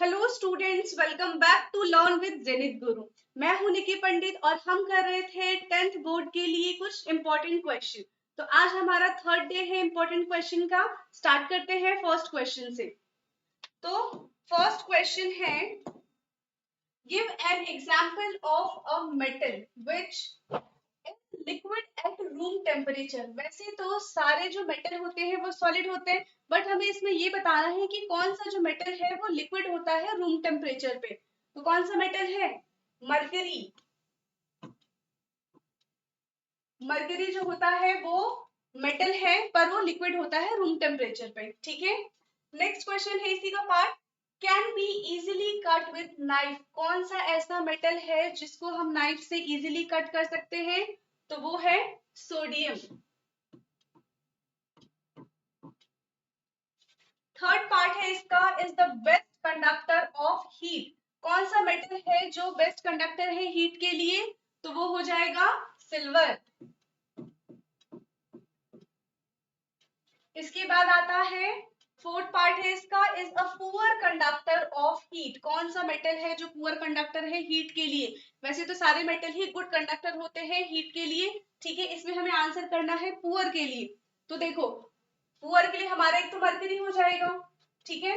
Hello students, welcome back to learn with Zenith Guru. मैं हूं निकी पंडित और हम कर रहे थे 10th बोर्ड के लिए कुछ इंपॉर्टेंट क्वेश्चन। तो आज हमारा थर्ड डे है इंपॉर्टेंट क्वेश्चन का। स्टार्ट करते हैं फर्स्ट क्वेश्चन से। तो फर्स्ट क्वेश्चन है, give an example of a metal which liquid at room temperature. वैसे तो सारे जो मेटल होते हैं वो सॉलिड होते हैं, बट हमें इसमें ये बताना है कि कौन सा जो मेटल है वो लिक्विड होता है रूम टेम्परेचर पे। तो कौन सा मेटल है? मरकरी। मरकरी जो होता है वो मेटल है, पर वो लिक्विड होता है रूम टेम्परेचर पे। ठीक है, नेक्स्ट क्वेश्चन है इसी का part. Can be easily cut with knife. कौन सा ऐसा मेटल है जिसको हम नाइफ से इजिली कट कर सकते हैं? तो वो है सोडियम। थर्ड पार्ट है इसका, is the best conductor of heat. कौन सा मेटल है जो बेस्ट कंडक्टर है हीट के लिए? तो वो हो जाएगा सिल्वर। इसके बाद आता है फोर्थ पार्ट है इसका, is a poor conductor of heat. कौन सा मेटल है जो पुअर कंडक्टर है हीट के लिए? वैसे तो सारे मेटल ही गुड कंडक्टर होते हैं हीट के लिए। ठीक है, इसमें हमें आंसर करना है पुअर के लिए। तो देखो, पुअर के लिए हमारा एक तो मरकरी हो जाएगा, ठीक है,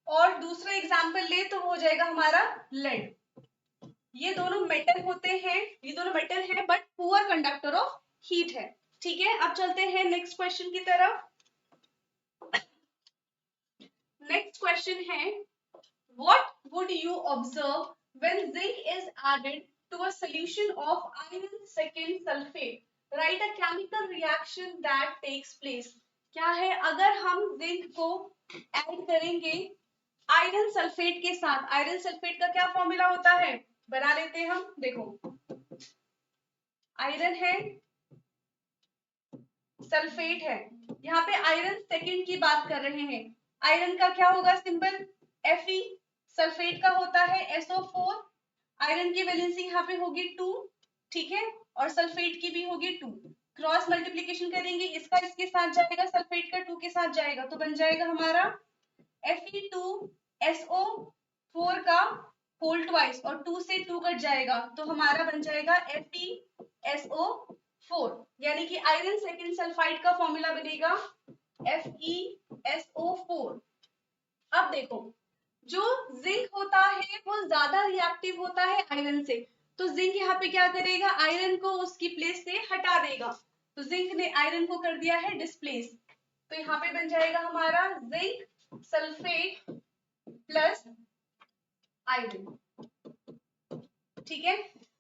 और दूसरा एग्जाम्पल ले तो हो जाएगा हमारा लेड। ये दोनों मेटल होते हैं, ये दोनों मेटल है but poor conductor of heat है। ठीक है, अब चलते हैं नेक्स्ट क्वेश्चन की तरफ। नेक्स्ट क्वेश्चन है, what would you observe when zinc is added to a solution of iron second sulphate. Write a chemical reaction that takes place. क्या है, अगर हम जिंक को ऐड करेंगे आयरन सल्फेट के साथ। आयरन सल्फेट का क्या फॉर्मूला होता है, बना लेते हैं हम। देखो, आयरन है, सल्फेट है, यहाँ पे आयरन सेकेंड की बात कर रहे हैं। आयरन का क्या होगा सिंबल? Fe। सल्फेट का होता है SO4। आयरन की वैलेंसी यहाँ पे होगी 2, ठीक है, और सल्फेट की भी होगी 2। क्रॉस मल्टीप्लीकेशन करेंगे, इसका इसके साथ जाएगा, सल्फेट का 2 के साथ जाएगा, तो बन जाएगा हमारा Fe2SO4 का होल ट्वाइस, और 2 से 2 कट जाएगा तो हमारा बन जाएगा FeSO4। यानी कि आयरन सेकेंड सल्फाइड का फॉर्मूला बनेगा FeSO4। अब देखो, जो जिंक होता है वो ज्यादा रिएक्टिव होता है आयरन से। तो जिंक यहाँ पे क्या करेगा, आयरन को उसकी प्लेस से हटा देगा। तो जिंक ने आयरन को कर दिया है डिस्प्लेस। तो यहाँ पे बन जाएगा हमारा जिंक सल्फेट प्लस आयरन। ठीक है,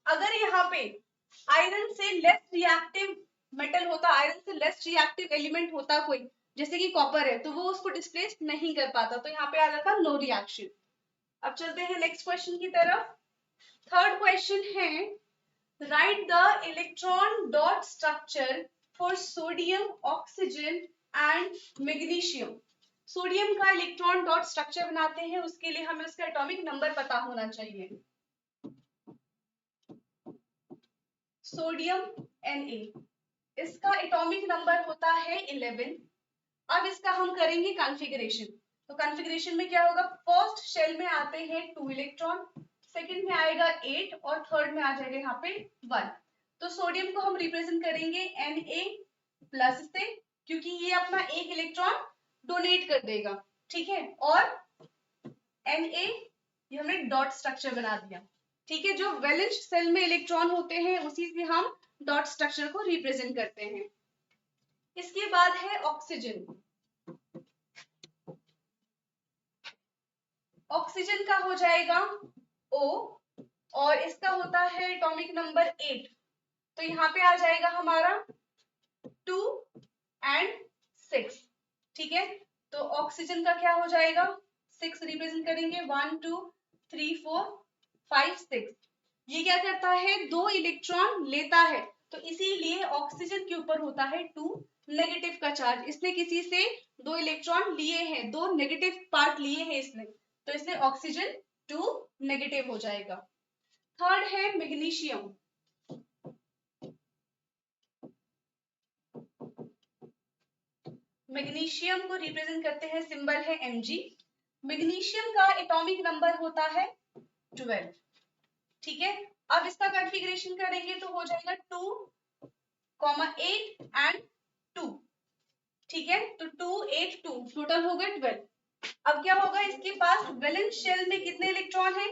अगर यहाँ पे आयरन से लेस रिएक्टिव मेटल होता, आयरन से लेस रिएक्टिव एलिमेंट होता कोई, जैसे कि कॉपर है, तो वो उसको डिस्प्लेस नहीं कर पाता, तो यहाँ पे आ जाता नो रिएक्शन। अब चलते हैं नेक्स्ट क्वेश्चन की तरफ। थर्ड क्वेश्चन है, right the electron dot structure for sodium, oxygen and magnesium. Sodium का इलेक्ट्रॉन डॉट स्ट्रक्चर बनाते हैं, उसके लिए हमें उसका एटॉमिक नंबर पता होना चाहिए। सोडियम Na, इसका एटॉमिक नंबर होता है 11। अब इसका हम करेंगे कॉन्फ़िगरेशन। तो कॉन्फ़िगरेशन में क्या होगा, फर्स्ट शेल में आते हैं 2 इलेक्ट्रॉन, सेकंड में आएगा 8 और थर्ड में आ जाएगा यहाँ पे 1। तो सोडियम को हम रिप्रेजेंट करेंगे Na प्लस से, क्योंकि ये अपना एक इलेक्ट्रॉन डोनेट कर देगा, ठीक है, और Na ये हमने डॉट स्ट्रक्चर बना दिया। ठीक है, जो वैलेंस सेल में इलेक्ट्रॉन होते हैं उसी से हम डॉट स्ट्रक्चर को रिप्रेजेंट करते हैं। इसके बाद है ऑक्सीजन। ऑक्सीजन का हो जाएगा O और इसका होता है एटॉमिक नंबर 8। तो यहाँ पे आ जाएगा हमारा 2 एंड 6। ठीक है, तो ऑक्सीजन का क्या हो जाएगा, 6 रिप्रेजेंट करेंगे, 1 2 3 4 5 6। ये क्या करता है, 2 इलेक्ट्रॉन लेता है, तो इसीलिए ऑक्सीजन के ऊपर होता है 2 नेगेटिव का चार्ज। इसने किसी से 2 इलेक्ट्रॉन लिए हैं, 2 नेगेटिव पार्ट लिए हैं इसने, तो इसलिए ऑक्सीजन 2 नेगेटिव हो जाएगा। थर्ड है मैग्नीशियम। मैग्नीशियम को रिप्रेजेंट करते हैं, सिंबल है Mg। मैग्नीशियम का एटॉमिक नंबर होता है 12। ठीक है, अब इसका कॉन्फ़िगरेशन करेंगे तो हो जाएगा 2, 8 एंड 2। ठीक है, तो 2, 8, 2 टोटल हो गए 12। अब क्या होगा, इसके पास वैलेंस शेल में कितने इलेक्ट्रॉन हैं?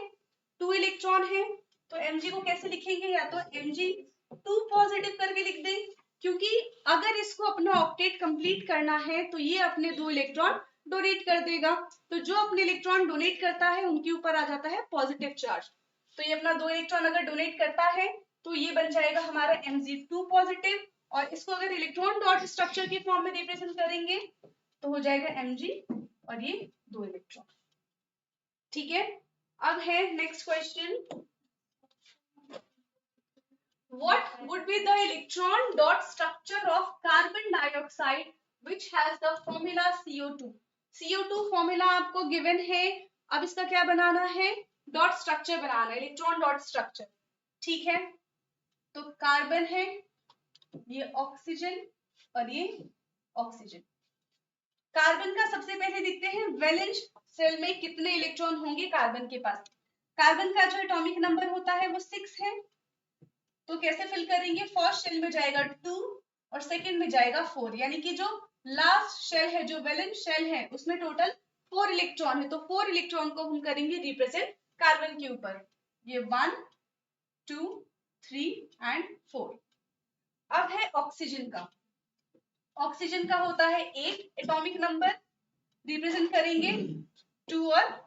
2 इलेक्ट्रॉन है। तो Mg को कैसे लिखेंगे, या तो Mg2 पॉजिटिव करके लिख दें, क्योंकि अगर इसको अपना ऑक्टेट कंप्लीट करना है तो ये अपने 2 इलेक्ट्रॉन डोनेट कर देगा। तो जो अपने इलेक्ट्रॉन डोनेट करता है उनके ऊपर आ जाता है पॉजिटिव चार्ज। तो ये अपना 2 इलेक्ट्रॉन अगर डोनेट करता है तो ये बन जाएगा हमारा Mg2 पॉजिटिव, और इसको अगर इलेक्ट्रॉन डॉट स्ट्रक्चर के फॉर्म में रिप्रेजेंट करेंगे तो हो जाएगा Mg और ये 2 इलेक्ट्रॉन। ठीक है, अब है next question, what would be the electron dot structure of carbon dioxide which has the formula CO2? CO2 formula आपको गिवन है, अब इसका क्या बनाना है, डॉट स्ट्रक्चर बनाना है, इलेक्ट्रॉन डॉट स्ट्रक्चर। ठीक है, तो कार्बन है, ये ऑक्सीजन और ये ऑक्सीजन। कार्बन का सबसे पहले देखते हैं वैलेंस शेल में कितने इलेक्ट्रॉन होंगे कार्बन के पास। कार्बन का जो एटॉमिक नंबर होता है वो 6 है। तो कैसे फिल करेंगे, फर्स्ट शेल में जाएगा 2 और सेकंड में जाएगा 4, यानी कि जो लास्ट शेल है, जो वैलेंस शेल है, उसमें टोटल 4 इलेक्ट्रॉन है। तो 4 इलेक्ट्रॉन को हम करेंगे रिप्रेजेंट कार्बन के ऊपर, ये 1, 2, 3 एंड 4। अब है ऑक्सीजन का। ऑक्सीजन का होता है 8 एटॉमिक नंबर, रिप्रेजेंट करेंगे 2 और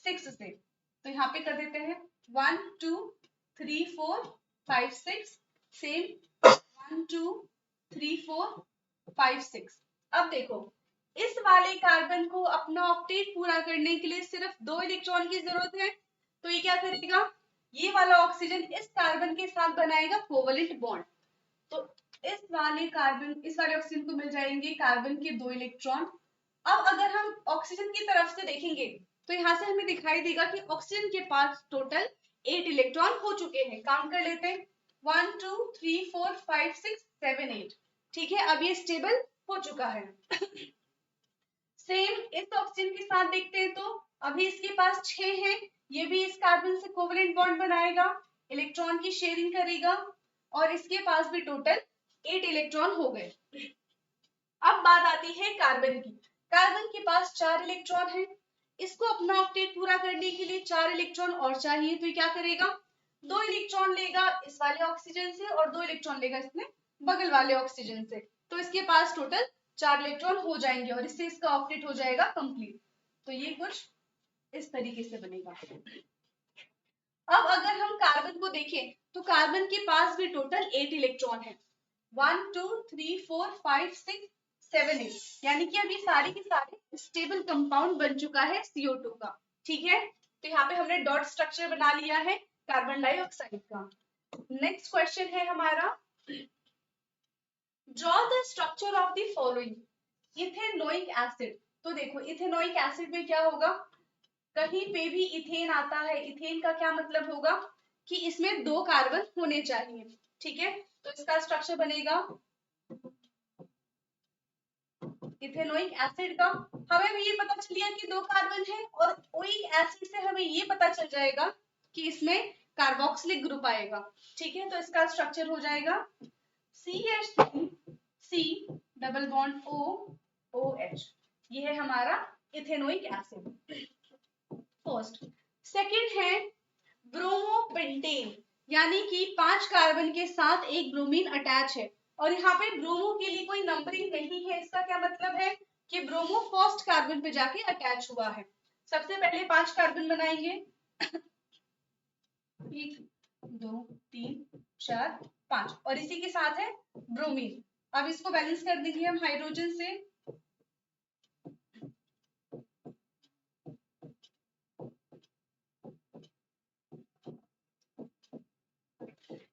6 से। तो यहाँ पे कर देते हैं 1, 2, 3, 4, 5, 6, सेम 1, 2, 3, 4, 5, 6। अब देखो, इस वाले कार्बन को अपना ऑक्टेट पूरा करने के लिए सिर्फ 2 इलेक्ट्रॉन की जरूरत है। तो ये क्या करेगा, ये वाला ऑक्सीजन इस कार्बन के साथ बनाएगा कोवलेंट बॉन्ड। तो इस वाले ऑक्सीजन को मिल जाएंगे कार्बन के 2 इलेक्ट्रॉन। अब अगर हम ऑक्सीजन की तरफ से देखेंगे तो यहाँ से हमें दिखाई देगा कि ऑक्सीजन के पास टोटल 8 इलेक्ट्रॉन हो चुके हैं। काउंट कर लेते हैं, 1, 2, 3, 4, 5, 6, 7, 8। ठीक है, अब ये स्टेबल हो चुका है। सेम इस ऑक्सीजन के साथ देखते हैं तो अभी इसके पास 6 है, ये भी इस कार्बन से कोवलेंट बॉन्ड बनाएगा, इलेक्ट्रॉन की शेयरिंग करेगा, और इसके पास भी टोटल 8 इलेक्ट्रॉन हो गए। अब बात आती है कार्बन की। कार्बन के पास 4 इलेक्ट्रॉन है, इसको अपना ऑक्टेट पूरा करने के लिए 4 इलेक्ट्रॉन और चाहिए। तो ये क्या करेगा, 2 इलेक्ट्रॉन लेगा इस वाले ऑक्सीजन से और 2 इलेक्ट्रॉन लेगा इसमें बगल वाले ऑक्सीजन से। तो इसके पास टोटल 4 इलेक्ट्रॉन हो जाएंगे और इससे इसका ऑक्टेट हो जाएगा कंप्लीट। तो ये कुछ इस तरीके से बनेगा। अब अगर हम कार्बन को देखें तो कार्बन के पास भी टोटल 8 इलेक्ट्रॉन है, 1, 2, 3, 4, 5, 6, 7, 8, यानी कि अभी सारे के सारे स्टेबल कंपाउंड बन चुका है CO2 का। ठीक है, तो यहाँ पे हमने डॉट स्ट्रक्चर बना लिया है कार्बन डाइऑक्साइड का। नेक्स्ट क्वेश्चन है हमारा, draw the structure of the following ethanoic acid. तो देखो इथेनोइक एसिड में क्या होगा, कहीं पे भी इथेन आता है, इथेन का क्या मतलब होगा कि इसमें 2 कार्बन होने चाहिए। ठीक है, तो इसका स्ट्रक्चर बनेगा इथेनोइक एसिड का। हमें भी ये पता चल गया कि 2 कार्बन है, और ओइक एसिड से हमें ये पता चल जाएगा कि इसमें कार्बोक्सिलिक ग्रुप आएगा। ठीक है, तो इसका स्ट्रक्चर हो जाएगा CH3 C double bond O OH। ये है हमारा इथेनोइक एसिड फर्स्ट। सेकंड है ब्रोमोपेंटेन, यानी कि 5 कार्बन के साथ एक ब्रोमीन अटैच है, और यहाँ पे ब्रोमो के लिए कोई नंबरिंग नहीं है। इसका क्या मतलब है कि ब्रोमो फर्स्ट कार्बन पे जाके अटैच हुआ है। सबसे पहले 5 कार्बन बनाएंगे 1, 2, 3, 4, 5, और इसी के साथ है ब्रोमीन। अब इसको बैलेंस कर देंगे हम हाइड्रोजन से,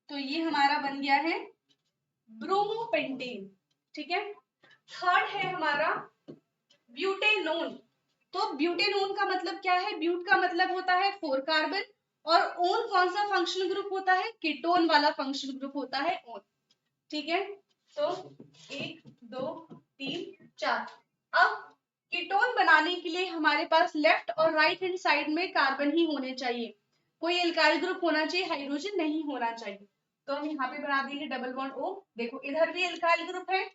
तो ये हमारा बन गया है ब्रोमोपेंटेन। ठीक है, थर्ड है हमारा ब्यूटेनोन। तो ब्यूटेनोन का मतलब क्या है, ब्यूट का मतलब होता है 4 कार्बन, और ओन कौन सा फंक्शनल ग्रुप होता है, कीटोन वाला फंक्शनल ग्रुप होता है ओन। ठीक है, तो 1, 2, 3, 4, अब कीटोन बनाने के लिए हमारे पास लेफ्ट और राइट हैंड साइड में कार्बन ही होने चाहिए, कोई एल्काइल ग्रुप होना चाहिए, हाइड्रोजन नहीं होना चाहिए। तो हम यहाँ पे बना देंगे डबल बॉन्ड O। देखो इधर भी एल्काइल ग्रुप है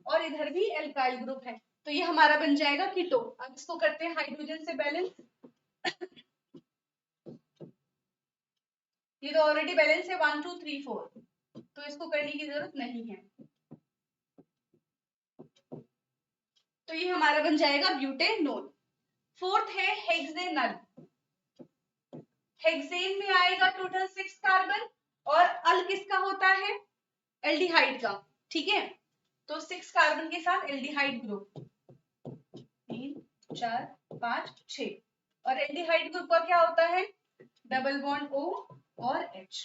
और इधर भी एल्काइल ग्रुप है, तो ये हमारा बन जाएगा कीटोन। अब इसको करते हैं हाइड्रोजन से बैलेंस। ये तो ऑलरेडी बैलेंस है 1 2 3 4, तो इसको करने की जरूरत नहीं है। तो ये हमारा बन जाएगा ब्यूटेनोल। फोर्थ है हेक्सेनल। हेक्सेन में आएगा टोटल 6 कार्बन और अल किसका होता है, एल्डिहाइड का। ठीक है, तो 6 कार्बन के साथ एल्डिहाइड ग्रुप 3 4 5 6, और एल्डिहाइड ग्रुप का क्या होता है, डबल बॉन्ड O और H।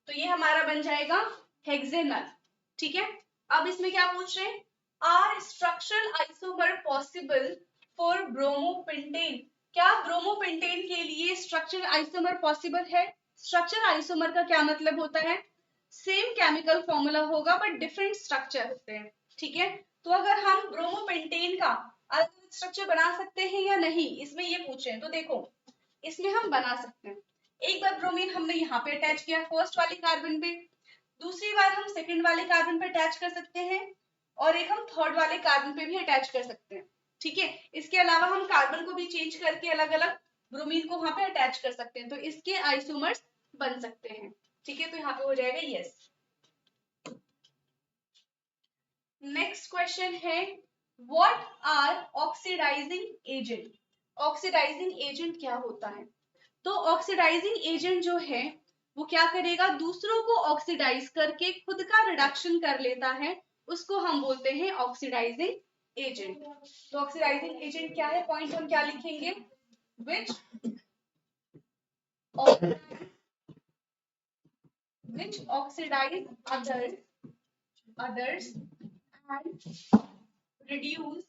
तो ये हमारा बन जाएगा हेक्सेनल। ठीक है, अब इसमें क्या पूछ रहे हैं, are structural isomer possible for bromopentane. क्या ब्रोमोपेंटेन के लिए स्ट्रक्चरल आइसोमर पॉसिबल है? स्ट्रक्चरल आइसोमर का क्या मतलब होता है, सेम केमिकल फॉर्मूला होगा बट डिफरेंट स्ट्रक्चर होते हैं। ठीक है, तो अगर हम ब्रोमोपेंटेन का अलग स्ट्रक्चर बना सकते हैं या नहीं, इसमें ये पूछ रहे हैं। तो देखो इसमें हम बना सकते हैं। एक बार ब्रोमीन हमने यहाँ पे अटैच किया फर्स्ट वाले कार्बन पे, दूसरी बार हम सेकंड वाले कार्बन पे अटैच कर सकते हैं, और एक हम थर्ड वाले कार्बन पे भी अटैच कर सकते हैं। ठीक है, इसके अलावा हम कार्बन को भी चेंज करके अलग अलग ब्रोमीन को वहां पे अटैच कर सकते हैं, तो इसके आइसोमर्स बन सकते हैं। ठीक है, तो यहाँ पे हो जाएगा यस। नेक्स्ट क्वेश्चन है what are oxidising agent. Oxidising agent क्या होता है? तो ऑक्सीडाइजिंग एजेंट जो है वो क्या करेगा, दूसरों को ऑक्सीडाइज करके खुद का रिडक्शन कर लेता है, उसको हम बोलते हैं ऑक्सीडाइजिंग एजेंट। तो ऑक्सीडाइजिंग एजेंट क्या है, पॉइंट हम क्या लिखेंगे, which oxidize others and reduce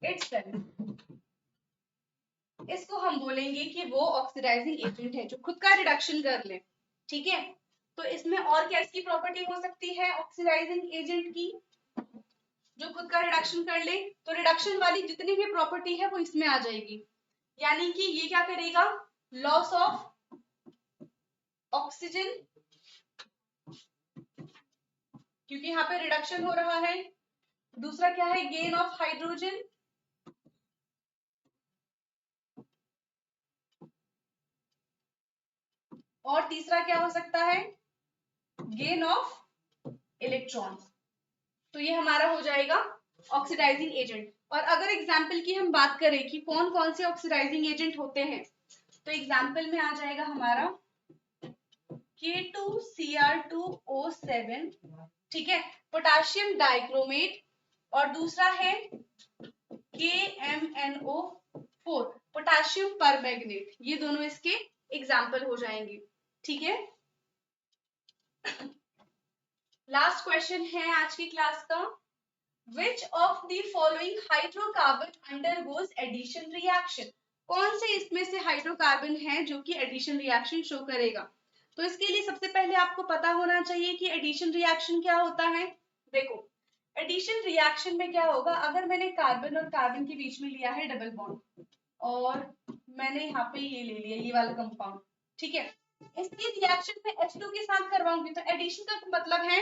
itself। इसको हम बोलेंगे कि वो ऑक्सीडाइजिंग एजेंट है जो खुद का रिडक्शन कर ले। ठीक है, तो इसमें और क्या इसकी प्रॉपर्टी हो सकती है ऑक्सीडाइजिंग एजेंट की, जो खुद का रिडक्शन कर ले, तो रिडक्शन वाली जितनी भी प्रॉपर्टी है वो इसमें आ जाएगी। यानी कि ये क्या करेगा, लॉस ऑफ ऑक्सीजन, क्योंकि यहाँ पे रिडक्शन हो रहा है। दूसरा क्या है, गेन ऑफ हाइड्रोजन, और तीसरा क्या हो सकता है, गेन ऑफ इलेक्ट्रॉन्स। तो ये हमारा हो जाएगा ऑक्सीडाइजिंग एजेंट। और अगर एग्जाम्पल की हम बात करें कि कौन कौन से ऑक्सीडाइजिंग एजेंट होते हैं, तो एग्जाम्पल में आ जाएगा हमारा K2Cr2O7, ठीक है, पोटाशियम डाइक्रोमेट, और दूसरा है KMNO4, पोटाशियम परमैंगनेट। ये दोनों इसके एग्जाम्पल हो जाएंगे। ठीक है, लास्ट क्वेश्चन है आज की क्लास का, Which of the following hydrocarbon undergoes addition reaction? कौन से इसमें से हाइड्रोकार्बन है जो कि एडिशन रिएक्शन शो करेगा? तो इसके लिए सबसे पहले आपको पता होना चाहिए कि एडिशन रिएक्शन क्या होता है। देखो एडिशन रिएक्शन में क्या होगा, अगर मैंने कार्बन और कार्बन के बीच में लिया है डबल बॉन्ड और मैंने यहाँ पे ये ले लिया, ये वाला कंपाउंड, ठीक है, इसकी रिएक्शन में H2 के साथ करवाऊंगी, तो एडिशन का मतलब है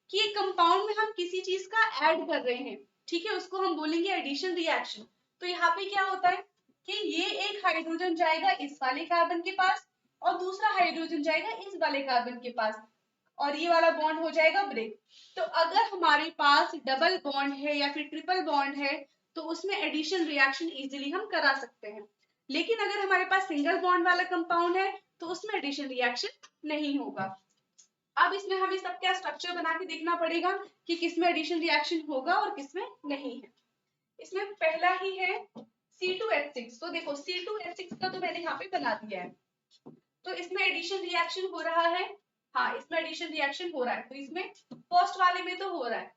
कि एक कंपाउंड में हम किसी चीज का ऐड कर रहे हैं। ठीक है, उसको हम बोलेंगे एडिशन रिएक्शन। तो यहाँ पे क्या होता है कि ये एक हाइड्रोजन जाएगा इस वाले कार्बन के पास और दूसरा हाइड्रोजन जाएगा इस वाले कार्बन के पास, और ये वाला बॉन्ड हो जाएगा ब्रेक। तो अगर हमारे पास डबल बॉन्ड है या फिर ट्रिपल बॉन्ड है तो उसमें एडिशन रिएक्शन इजीली हम करा सकते हैं। लेकिन अगर हमारे पास सिंगल बॉन्ड वाला कंपाउंड है तो उसमें एडिशन रिएक्शन नहीं होगा। अब इसमें हमें सबका स्ट्रक्चर बना के देखना पड़ेगा कि किसमें एडिशन रिएक्शन होगा और किसमें नहीं है। इसमें पहला ही है C2H6। तो देखो C2H6 का तो मैंने यहाँ पे बना दिया है, तो इसमें एडिशन रिएक्शन हो रहा है। हाँ, इसमें एडिशन रिएक्शन हो रहा है, तो इसमें फर्स्ट वाले में तो हो रहा है।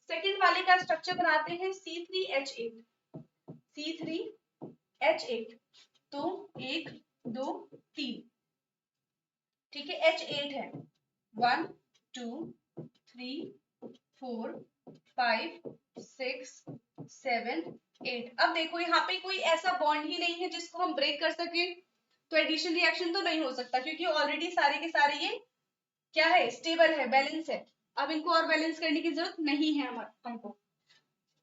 सेकंड वाले का स्ट्रक्चर बनाते हैं C3H8, C3 H8, तो 1 2 3, ठीक है, H8 है, 1 2 3 4 5 6 7 8। अब देखो यहाँ पे कोई ऐसा बॉन्ड ही नहीं है जिसको हम ब्रेक कर सके, तो एडिशन रिएक्शन तो नहीं हो सकता क्योंकि ऑलरेडी सारे के सारे ये क्या है, स्टेबल है, बैलेंस है। अब इनको और बैलेंस करने की जरूरत नहीं है हमको,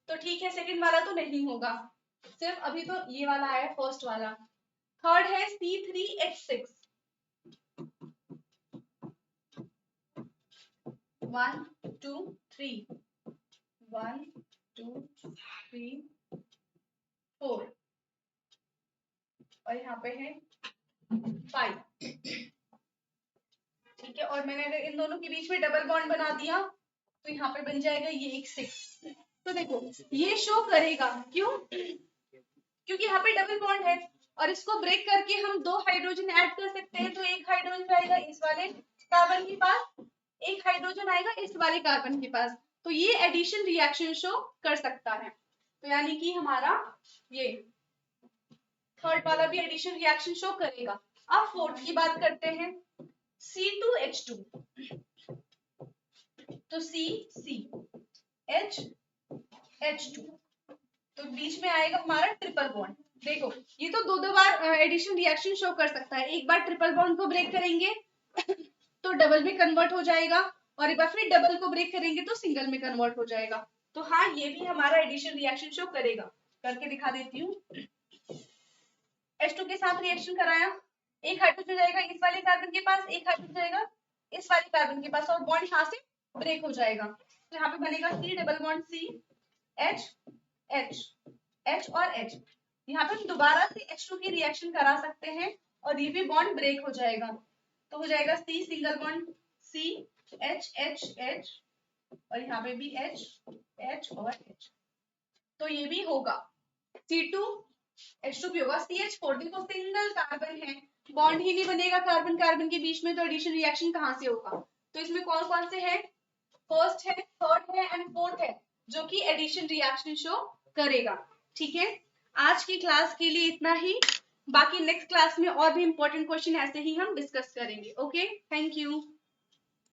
तो ठीक है, सेकंड वाला तो नहीं होगा, सिर्फ अभी तो ये वाला है फर्स्ट वाला। थर्ड है C3H6, 1 2 3, 1 2 3 4, और यहाँ पे है 5, ठीक है। और मैंने अगर इन दोनों के बीच में डबल बॉन्ड बना दिया तो यहाँ पे बन जाएगा ये एक 6। तो देखो ये शो करेगा, क्यों, क्योंकि यहाँ पे डबल बॉन्ड है और इसको ब्रेक करके हम 2 हाइड्रोजन ऐड कर सकते हैं, तो एक हाइड्रोजन जाएगा इस वाले कार्बन के पास, एक हाइड्रोजन आएगा इस वाले कार्बन के पास, तो ये एडिशन रिएक्शन शो कर सकता है। तो यानी कि हमारा ये थर्ड वाला भी एडिशन रिएक्शन शो करेगा। अब फोर्थ की बात करते हैं, C2H2, तो CH2, तो बीच में आएगा हमारा ट्रिपल बॉन्ड। देखो ये तो दो बार एडिशन रिएक्शन शो कर सकता है, एक बार ट्रिपल बॉन्ड को ब्रेक करेंगे तो डबल में कन्वर्ट हो जाएगा, और एक बार फिर डबल को ब्रेक करेंगे तो सिंगल में कन्वर्ट हो जाएगा। तो हाँ, ये भी हमारा एडिशन रिएक्शन शो करेगा, करके दिखा देती हूँ। H2 के साथ रिएक्शन कराया, एक हाइड्रोजन जाएगा इस वाले कार्बन के पास, एक हाइड्रोजन जाएगा इस वाले कार्बन के पास, और बॉन्ड यहाँ से ब्रेक हो जाएगा, तो यहाँ पे बनेगा C double bond C, H H H और H। यहाँ पे हम दोबारा से H2 की रिएक्शन करा सकते हैं और ये भी बॉन्ड ब्रेक हो जाएगा, तो हो जाएगा C single bond C H H H, और यहाँ पे भी H H और H, तो ये भी होगा C2H2 भी होगा। CH4 देखो सिंगल कार्बन है, बॉन्ड ही नहीं बनेगा कार्बन कार्बन के बीच में, तो एडिशन रिएक्शन कहाँ से होगा, तो इसमें कौन कौन से है, फर्स्ट है, थर्ड है एंड फोर्थ है जो कि एडिशन रिएक्शन शो करेगा। ठीक है, आज की क्लास के लिए इतना ही, बाकी नेक्स्ट क्लास में और भी इंपॉर्टेंट क्वेश्चन ऐसे ही हम डिस्कस करेंगे। Okay, thank you.